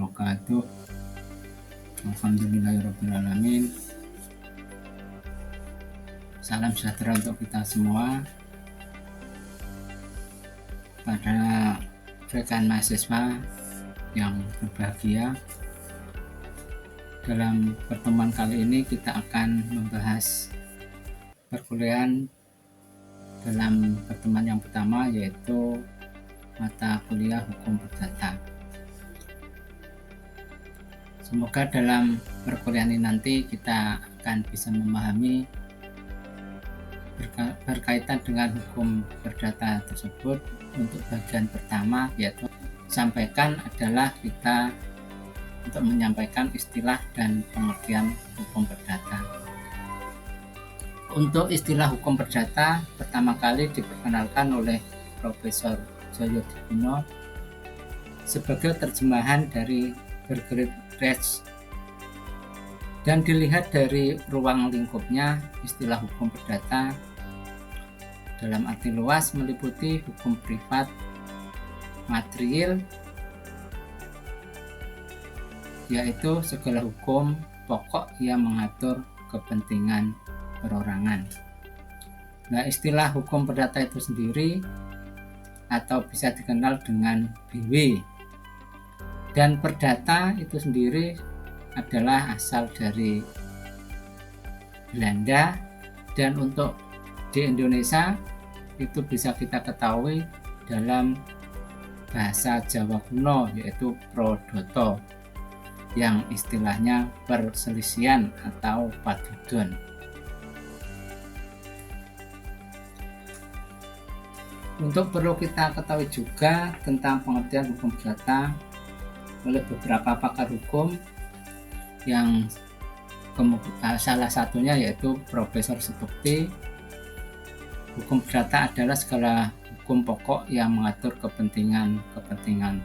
wabarakatuh. Alhamdulillahirrahmanirrahim. Salam sejahtera untuk kita semua. Pada rekan mahasiswa yang berbahagia, dalam pertemuan kali ini kita akan membahas perkuliahan dalam pertemuan yang pertama, yaitu mata kuliah hukum perdata. Semoga dalam perkuliahan ini nanti kita akan bisa memahami berkaitan dengan hukum perdata tersebut. Untuk bagian pertama, yaitu sampaikan adalah kita untuk menyampaikan istilah dan pengertian hukum perdata. Untuk istilah hukum perdata pertama kali diperkenalkan oleh Profesor Joyodipuro sebagai terjemahan dari Bergeret Resch, dan dilihat dari ruang lingkupnya, istilah hukum perdata dalam arti luas meliputi hukum privat, material, yaitu segala hukum pokok yang mengatur kepentingan perorangan. Nah, istilah hukum perdata itu sendiri atau bisa dikenal dengan BW, dan perdata itu sendiri adalah asal dari Belanda, dan untuk di Indonesia itu bisa kita ketahui dalam bahasa Jawa kuno, yaitu Prodata, yang istilahnya perselisihan atau padudon. Untuk perlu kita ketahui juga tentang pengertian hukum perdata oleh beberapa pakar hukum, yang salah satunya yaitu Profesor Subukti. Hukum perdata adalah segala hukum pokok yang mengatur kepentingan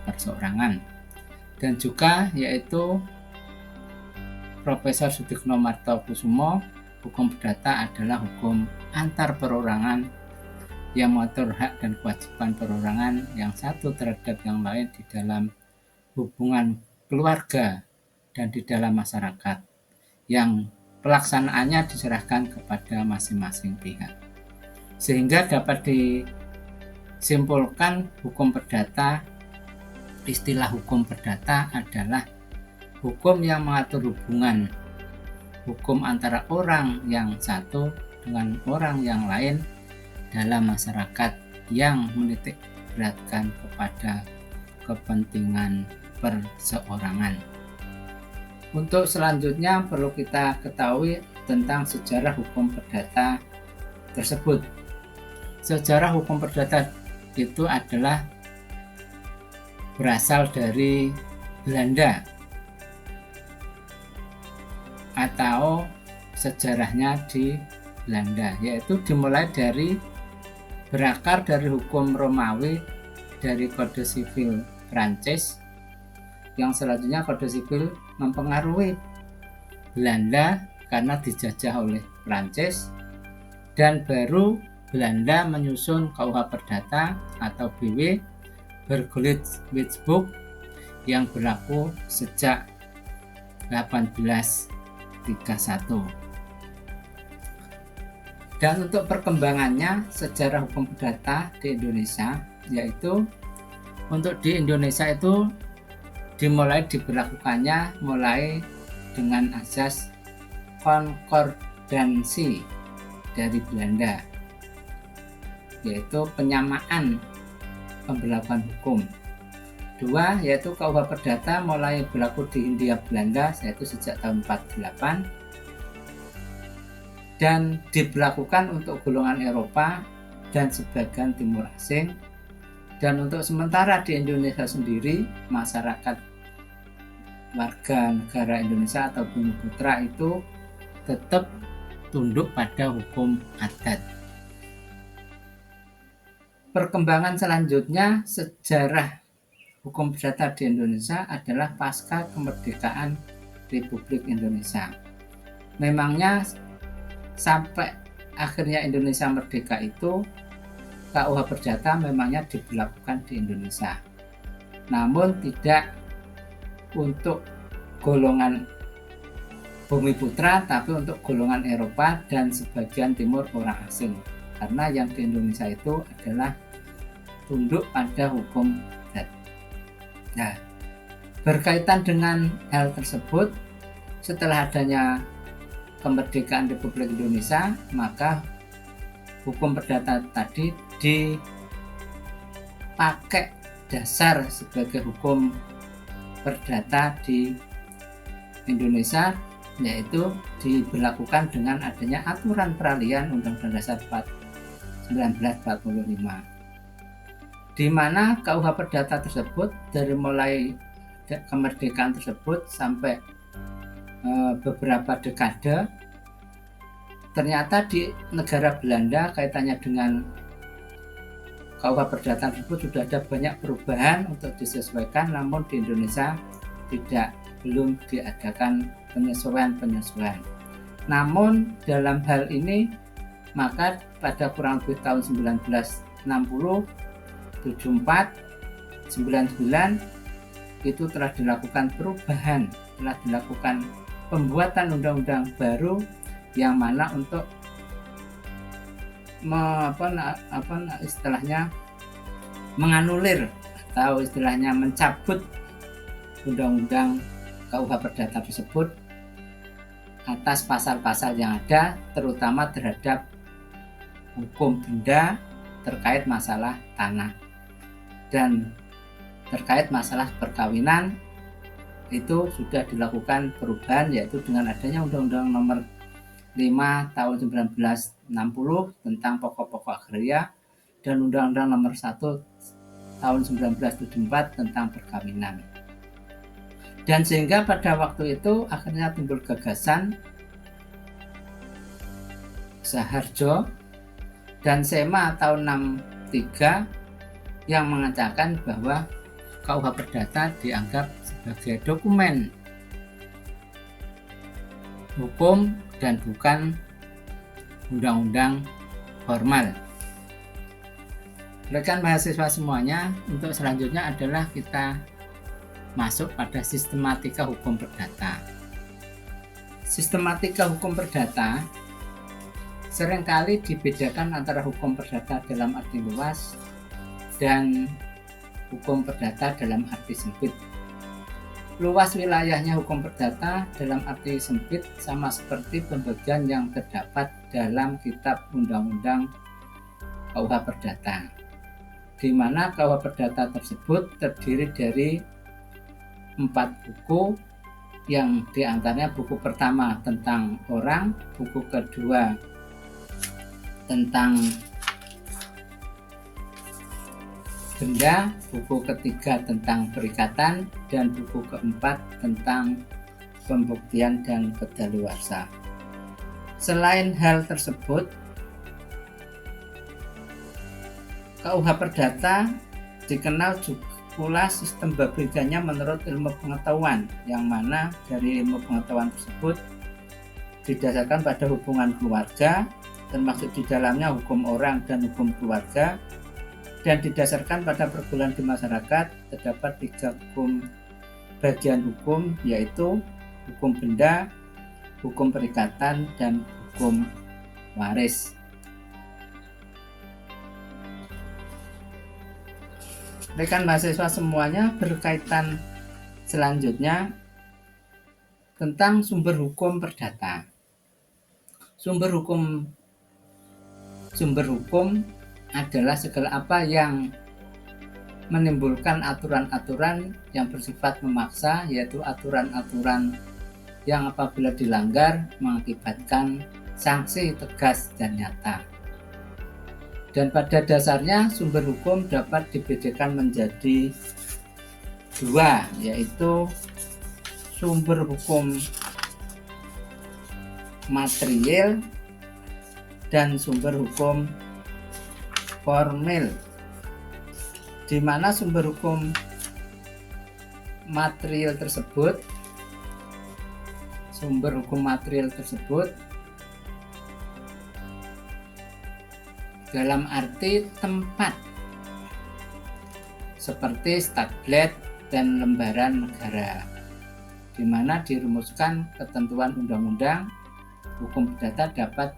perseorangan. Dan juga yaitu Profesor Sudikno Martokusumo, hukum perdata adalah hukum antar perorangan yang mengatur hak dan kewajiban perorangan yang satu terhadap yang lain di dalam hubungan keluarga dan di dalam masyarakat, yang pelaksanaannya diserahkan kepada masing-masing pihak. Sehingga dapat disimpulkan hukum perdata, istilah hukum perdata adalah hukum yang mengatur hubungan hukum antara orang yang satu dengan orang yang lain dalam masyarakat yang menitik beratkan kepada kepentingan perseorangan. Untuk selanjutnya perlu kita ketahui tentang sejarah hukum perdata tersebut. Sejarah hukum perdata itu adalah berasal dari Belanda, atau sejarahnya di Belanda, yaitu dimulai dari berakar dari hukum Romawi dari Kode Sivil Prancis, yang selanjutnya Kode Sivil mempengaruhi Belanda karena dijajah oleh Prancis, dan baru Belanda menyusun KUH Perdata atau BW, Bergeret Wetboek, yang berlaku sejak 1831. Dan untuk perkembangannya sejarah hukum perdata di Indonesia, yaitu untuk di Indonesia itu dimulai diberlakukannya mulai dengan asas konkordansi dari Belanda, yaitu penyamaan pemberlakuan hukum. Dua, yaitu KUH Perdata mulai berlaku di Hindia Belanda, yaitu sejak tahun 48, dan diberlakukan untuk golongan Eropa dan sebagian timur asing. Dan untuk sementara di Indonesia sendiri, masyarakat warga negara Indonesia atau Bumi Putra itu tetap tunduk pada hukum adat. Perkembangan selanjutnya sejarah hukum perdata di Indonesia adalah pasca kemerdekaan Republik Indonesia. Memangnya sampai akhirnya Indonesia merdeka itu KUH Perdata memangnya diberlakukan di Indonesia, namun tidak untuk golongan Bumi Putra, tapi untuk golongan Eropa dan sebagian timur orang asing. Karena yang di Indonesia itu adalah tunduk pada hukum adat. Nah, berkaitan dengan hal tersebut, setelah adanya kemerdekaan Republik Indonesia, maka hukum perdata tadi dipakai dasar sebagai hukum perdata di Indonesia, yaitu diberlakukan dengan adanya aturan peralihan Undang-Undang Dasar 1945, di mana KUH Perdata tersebut dari mulai kemerdekaan tersebut sampai beberapa dekade, ternyata di negara Belanda kaitannya dengan KUH Perdata tersebut sudah ada banyak perubahan untuk disesuaikan, namun di Indonesia belum diadakan penyesuaian. Namun dalam hal ini maka pada kurang lebih tahun 1960, 74, 99 itu telah dilakukan perubahan, telah dilakukan pembuatan undang-undang baru yang mana untuk istilahnya menganulir atau istilahnya mencabut undang-undang KUH Perdata tersebut atas pasal-pasal yang ada, terutama terhadap hukum benda terkait masalah tanah dan terkait masalah perkawinan. Itu sudah dilakukan perubahan, yaitu dengan adanya Undang-Undang Nomor 5 tahun 1960 tentang pokok-pokok agraria dan Undang-Undang Nomor 1 tahun 1974 tentang perkawinan. Dan sehingga pada waktu itu akhirnya timbul gagasan Saharjo dan SEMA tahun 63 yang mengatakan bahwa KUH Perdata dianggap sebagai dokumen hukum dan bukan undang-undang formal. Rekan mahasiswa semuanya, untuk selanjutnya adalah kita masuk pada sistematika hukum perdata. Sistematika hukum perdata seringkali dibedakan antara hukum perdata dalam arti luas dan hukum perdata dalam arti sempit. Luas wilayahnya hukum perdata dalam arti sempit sama seperti pembagian yang terdapat dalam Kitab Undang-Undang KUH Perdata, di mana KUH Perdata tersebut terdiri dari 4 buku, yang diantaranya buku pertama tentang orang, buku kedua tentang benda, buku ketiga tentang perikatan, dan buku keempat tentang pembuktian dan kedaluarsa. Selain hal tersebut, KUH Perdata dikenal juga pula sistem babinsannya menurut ilmu pengetahuan, yang mana dari ilmu pengetahuan tersebut didasarkan pada hubungan keluarga, termasuk di dalamnya hukum orang dan hukum keluarga, dan didasarkan pada pergaulan di masyarakat. Terdapat 3 bagian hukum, yaitu hukum benda, hukum perikatan, dan hukum waris. Rekan mahasiswa semuanya, berkaitan selanjutnya tentang sumber hukum perdata. Sumber hukum adalah segala apa yang menimbulkan aturan-aturan yang bersifat memaksa, yaitu aturan-aturan yang apabila dilanggar mengakibatkan sanksi tegas dan nyata. Dan pada dasarnya sumber hukum dapat dibedakan menjadi 2, yaitu sumber hukum material dan sumber hukum formil, di mana sumber hukum material tersebut dalam arti tempat, seperti staklet dan lembaran negara. di mana dirumuskan ketentuan undang-undang hukum perdata dapat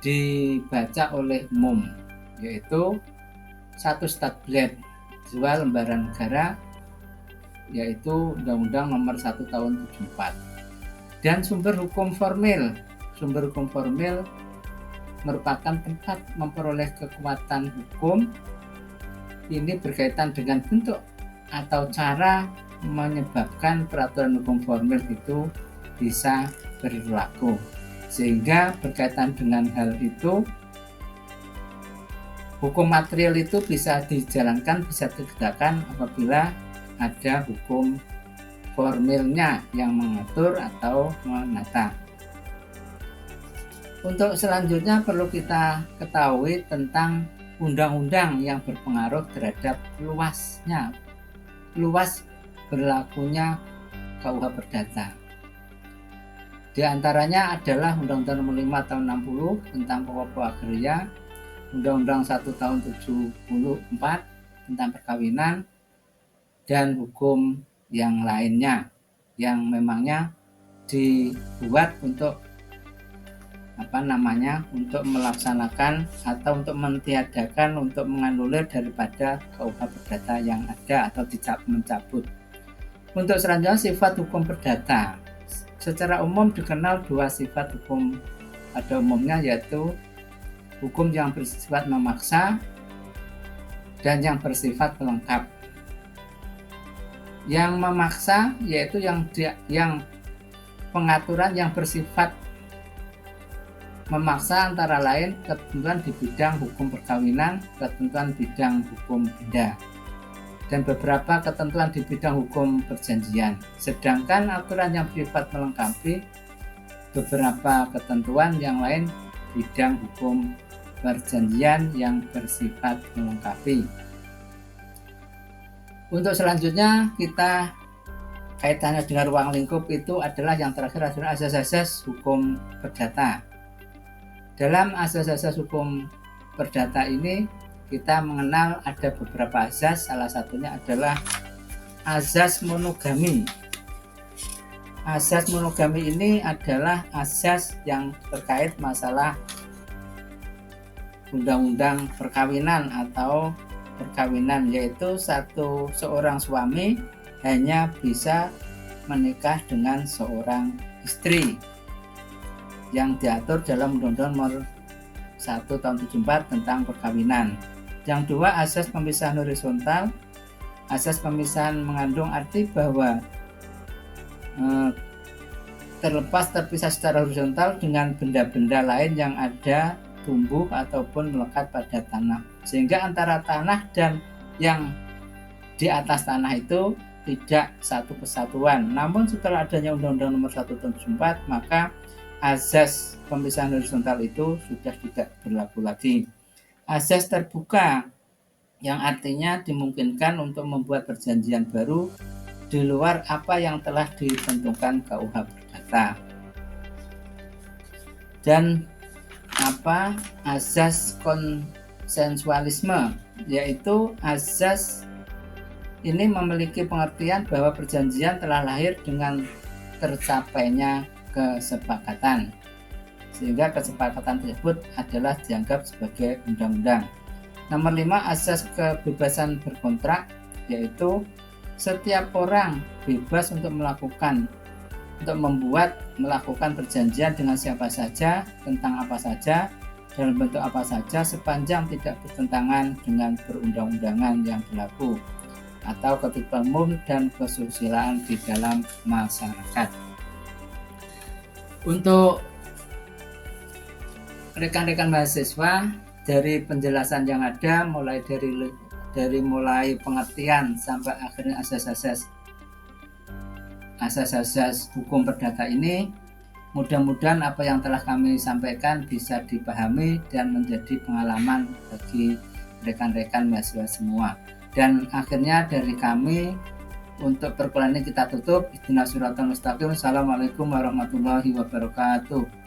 dibaca oleh umum, yaitu 1 Statblad 2 Lembaran Negara, yaitu Undang-Undang Nomor 1 Tahun 74. Dan sumber hukum formil merupakan tempat memperoleh kekuatan hukum. Ini berkaitan dengan bentuk atau cara menyebabkan peraturan hukum formil itu bisa berlaku, sehingga berkaitan dengan hal itu hukum material itu bisa dijalankan, bisa ditegakkan apabila ada hukum formilnya yang mengatur atau menata. Untuk selanjutnya perlu kita ketahui tentang undang-undang yang berpengaruh terhadap luas berlakunya KUH Perdata. Di antaranya adalah Undang-Undang Nomor 5 Tahun 60 tentang pokok agraria, Undang-Undang 1 Tahun 74 tentang perkawinan, dan hukum yang lainnya yang memangnya dibuat untuk untuk melaksanakan atau untuk mentiadakan, untuk menganulir daripada KUH Perdata yang ada atau mencabut. Untuk selanjutnya, sifat hukum perdata. Secara umum dikenal 2 sifat hukum pada umumnya, yaitu hukum yang bersifat memaksa dan yang bersifat pelengkap. Yang memaksa yaitu yang pengaturan yang bersifat memaksa antara lain ketentuan di bidang hukum perkawinan, ketentuan bidang hukum benda, dan beberapa ketentuan di bidang hukum perjanjian. Sedangkan aturan yang bersifat melengkapi beberapa ketentuan yang lain bidang hukum perjanjian yang bersifat melengkapi. Untuk selanjutnya kita kaitannya dengan ruang lingkup itu adalah yang terakhir adalah asas-asas hukum perdata. Dalam asas-asas hukum perdata ini kita mengenal ada beberapa asas, salah satunya adalah asas monogami. Asas monogami ini adalah asas yang terkait masalah undang-undang perkawinan atau perkawinan, yaitu seorang suami hanya bisa menikah dengan seorang istri yang diatur dalam Undang-Undang Nomor 1 Tahun 74 tentang perkawinan. Yang dua, asas pemisahan horizontal. Asas pemisahan mengandung arti bahwa terpisah secara horizontal dengan benda-benda lain yang ada, tumbuh ataupun melekat pada tanah, sehingga antara tanah dan yang di atas tanah itu tidak satu kesatuan. Namun setelah adanya Undang-Undang Nomor 1 Tahun 74, maka asas pemisahan horizontal itu sudah tidak berlaku lagi. Asas terbuka yang artinya dimungkinkan untuk membuat perjanjian baru di luar apa yang telah ditentukan KUH Perdata. Dan asas konsensualisme, yaitu asas ini memiliki pengertian bahwa perjanjian telah lahir dengan tercapainya kesepakatan, sehingga kesepakatan tersebut adalah dianggap sebagai undang-undang. Nomor 5, asas kebebasan berkontrak, yaitu setiap orang bebas untuk melakukan perjanjian dengan siapa saja, tentang apa saja, dalam bentuk apa saja, sepanjang tidak bertentangan dengan perundang-undangan yang berlaku atau ketertiban umum dan kesusilaan di dalam masyarakat. Untuk rekan-rekan mahasiswa, dari penjelasan yang ada, mulai pengertian sampai akhirnya asas-asas hukum perdata ini, mudah-mudahan apa yang telah kami sampaikan bisa dipahami dan menjadi pengalaman bagi rekan-rekan mahasiswa semua. Dan akhirnya dari kami, untuk perkuliahan ini kita tutup. Ihdinas siratal mustaqim. Assalamualaikum warahmatullahi wabarakatuh.